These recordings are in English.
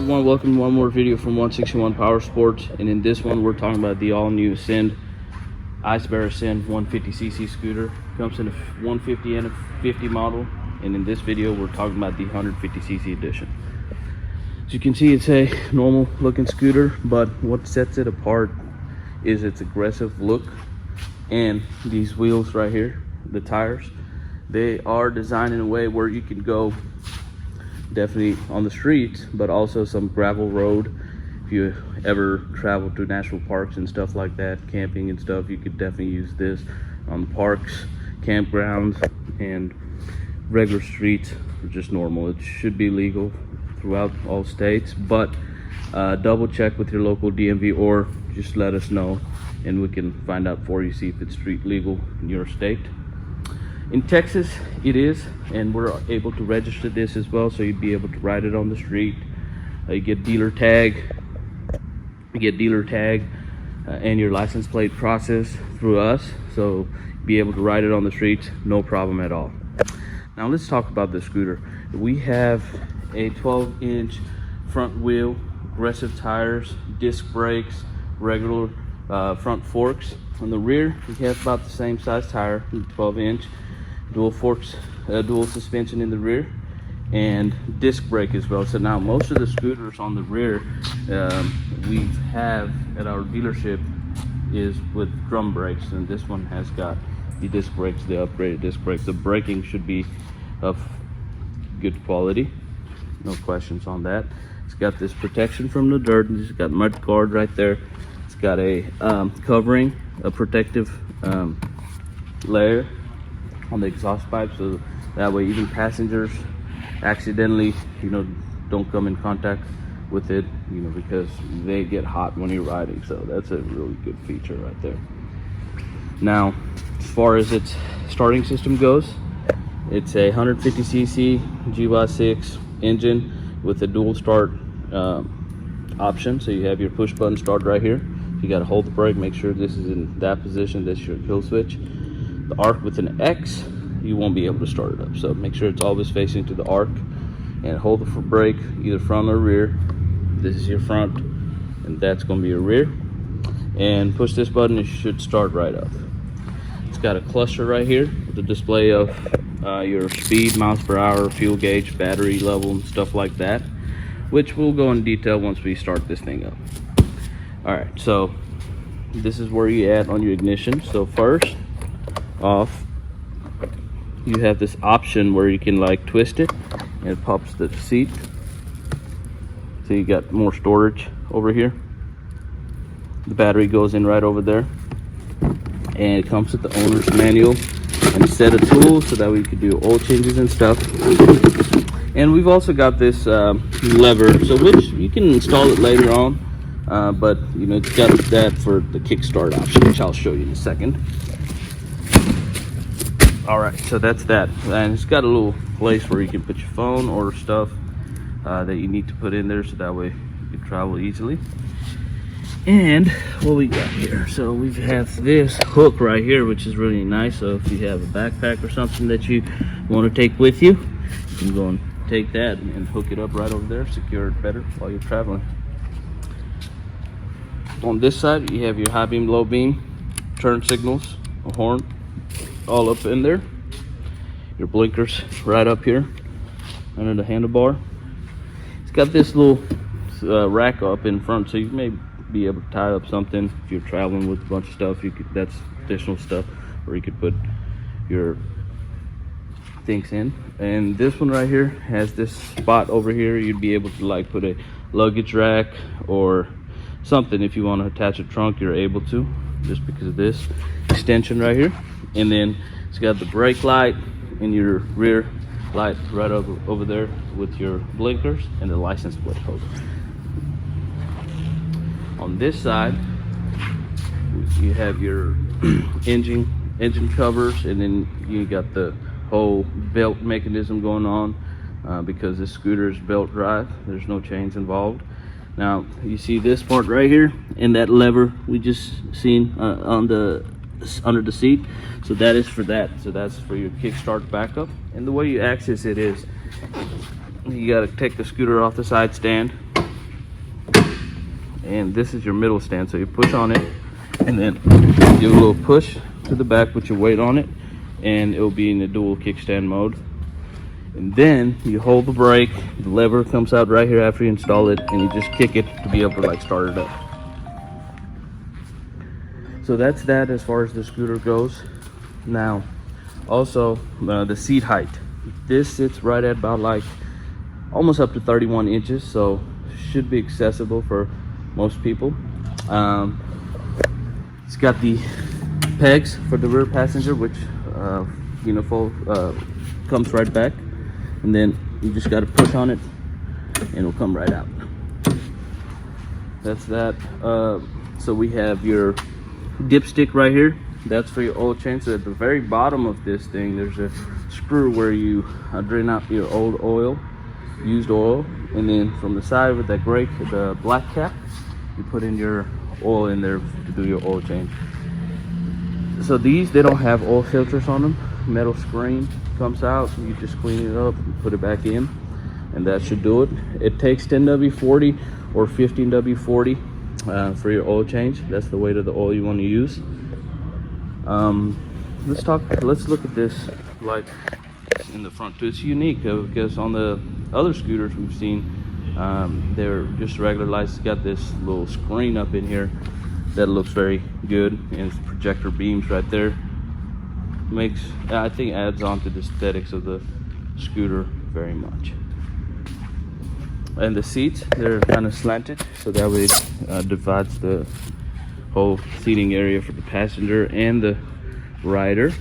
everyone, welcome to one more video from 161 Power Sports, and in this one we're talking about the all-new Ascend Icebear Ascend 150cc scooter. Comes in a 150 and a 50 model, and in this video we're talking about the 150cc edition. As you can see, it's a normal looking scooter, but what sets it apart is its aggressive look and these wheels right here, the tires. They are designed in a way where you can go definitely on the streets, but also some gravel road. If you ever travel to national parks and stuff like that, camping and stuff, you could definitely use this on parks, campgrounds, and regular streets, or just normal. It should be legal throughout all states, but double check with your local DMV, or just let us know and we can find out for you, see if it's street legal in your state. In Texas it is, and we're able to register this as well, so you'd be able to ride it on the street. You get dealer tag, and your license plate process through us, so be able to ride it on the streets, no problem at all. Now let's talk about the scooter. We have a 12-inch front wheel, aggressive tires, disc brakes, regular front forks. On the rear we have about the same size tire, 12-inch, dual forks, dual suspension in the rear, and disc brake as well. So now most of the scooters on the rear we have at our dealership is with drum brakes, and this one has got the disc brakes, the upgraded disc brakes. The braking should be of good quality, no questions on that. It's got this protection from the dirt, and it's got mud guard right there. It's got a covering, a protective layer on the exhaust pipe, so that way even passengers accidentally don't come in contact with it, because they get hot when you're riding. So that's a really good feature right there. Now as far as its starting system goes, it's a 150cc GY6 engine with a dual start option. So you have your push button start right here. You got to hold the brake, make sure this is in that position, that's your kill switch. The arc with an X, you won't be able to start it up, so make sure it's always facing to the arc, and hold the brake either front or rear. This is your front and that's going to be your rear, and push this button, it should start right up. It's got a cluster right here with the display of your speed, miles per hour, fuel gauge, battery level, and stuff like that, which we'll go in detail once we start this thing up. All right, so this is where you add on your ignition. So first off, you have this option where you can like twist it and it pops the seat, so you got more storage over here. The battery goes in right over there, and it comes with the owner's manual and a set of tools, so that we could do oil changes and stuff. And we've also got this lever, so which you can install it later on, but it's got that for the kickstart option, which I'll show you in a second. All right, so that's that, and it's got a little place where you can put your phone or stuff that you need to put in there, so that way you can travel easily. And what we got here, so we have this hook right here, which is really nice. So if you have a backpack or something that you want to take with you, you can go and take that and hook it up right over there, secure it better while you're traveling. On this side you have your high beam, low beam, turn signals, a horn, all up in there. Your blinkers right up here under the handlebar. It's got this little rack up in front, so you may be able to tie up something if you're traveling with a bunch of stuff. That's additional stuff where you could put your things in. And this one right here has this spot over here. You'd be able to like put a luggage rack or something. If you want to attach a trunk, you're able to, just because of this extension right here. And then it's got the brake light and your rear light right over there with your blinkers and the license plate holder. On this side you have your engine covers, and then you got the whole belt mechanism going on, because this scooter is belt drive, there's no chains involved. Now you see this part right here, and that lever we just seen under the seat, so that is for that. So that's for your kickstart backup. And the way you access it is, you got to take the scooter off the side stand, and this is your middle stand. So you push on it and then give a little push to the back with your weight on it, and it will be in the dual kickstand mode. And then you hold the brake, the lever comes out right here after you install it, and you just kick it to be able to like start it up. So that's that as far as the scooter goes. Now also the seat height, this sits right at about like almost up to 31 inches, so should be accessible for most people. It's got the pegs for the rear passenger, which comes right back, and then you just got to push on it and it'll come right out. That's that. So we have your dipstick right here. That's for your oil change. So at the very bottom of this thing, there's a screw where you drain out your old oil, used oil, and then from the side with that gray, the black cap, you put in your oil in there to do your oil change. So these, they don't have oil filters on them. Metal screen comes out, you just clean it up and put it back in, and that should do it. It takes 10W40 or 15W40 for your oil change. That's the weight of the oil you want to use. Let's look at this light in the front too. It's unique because on the other scooters we've seen, they're just regular lights. It's got this little screen up in here that looks very good, and it's projector beams right there. I think adds on to the aesthetics of the scooter very much. And the seats, they're kind of slanted, so that way it divides the whole seating area for the passenger and the rider.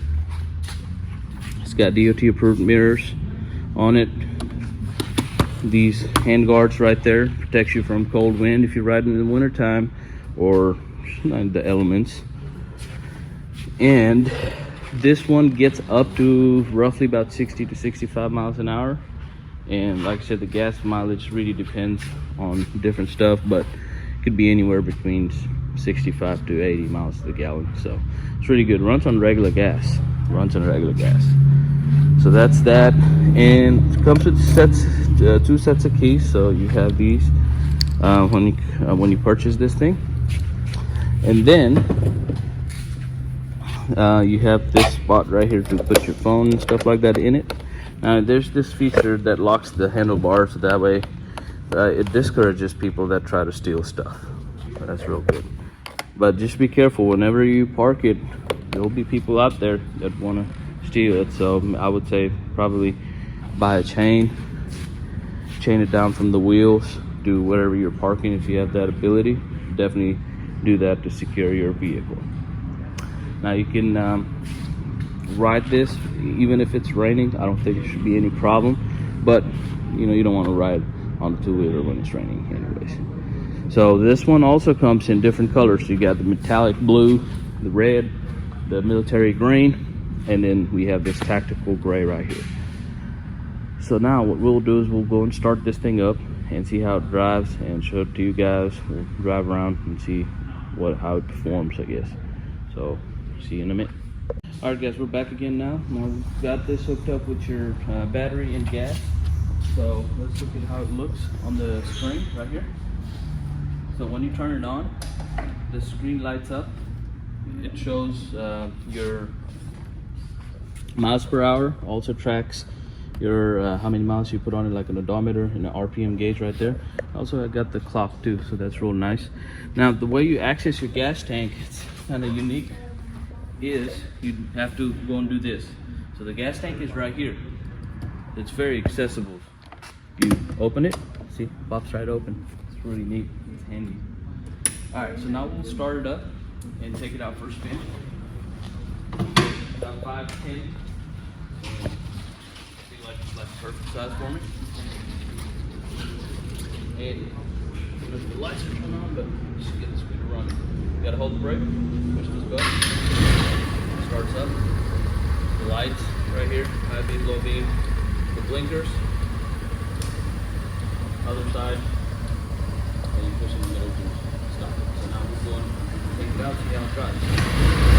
It's got DOT approved mirrors on it. These hand guards right there protects you from cold wind if you're riding in the winter time or the elements. And this one gets up to roughly about 60 to 65 miles an hour. And like I said, the gas mileage really depends on different stuff, but it could be anywhere between 65 to 80 miles to the gallon. So it's really good. Runs on regular gas. So that's that. And it comes with two sets of keys. So you have these when you purchase this thing. And then you have this spot right here to put your phone and stuff like that in it. Now there's this feature that locks the handlebars, so that way it discourages people that try to steal stuff. That's real good. But just be careful whenever you park it. There'll be people out there that want to steal it. So I would say probably buy a chain it down from the wheels, do whatever you're parking if you have that ability. Definitely do that to secure your vehicle. Now you can ride this even if it's raining. I don't think it should be any problem, but you don't want to ride on the two-wheeler when it's raining anyways. So this one also comes in different colors. So you got the metallic blue, the red, the military green, and then we have this tactical gray right here. So now what we'll do is we'll go and start this thing up and see how it drives and show it to you guys. We'll drive around and see how it performs, I guess. So see you in a minute. All right guys, we're back again now. Now we've got this hooked up with your battery and gas. So let's look at how it looks on the screen right here. So when you turn it on, the screen lights up. It shows your miles per hour. Also tracks your how many miles you put on it, like an odometer and an RPM gauge right there. Also I got the clock too, so that's real nice. Now the way you access your gas tank, it's kind of unique, is you have to go and do this. So the gas tank is right here. It's very accessible. You open it, see, it pops right open. It's really neat, it's handy. All right, so now we'll start it up and take it out for a spin. About 5 to 10. See, like perfect size for me. And the lights are coming on, but just get the scooter running. You gotta hold the brake, push this button, it starts up. The lights right here, high beam, low beam, the blinkers, other side, and you push in the middle to stop it. So now we're going to take it out, see how it drives.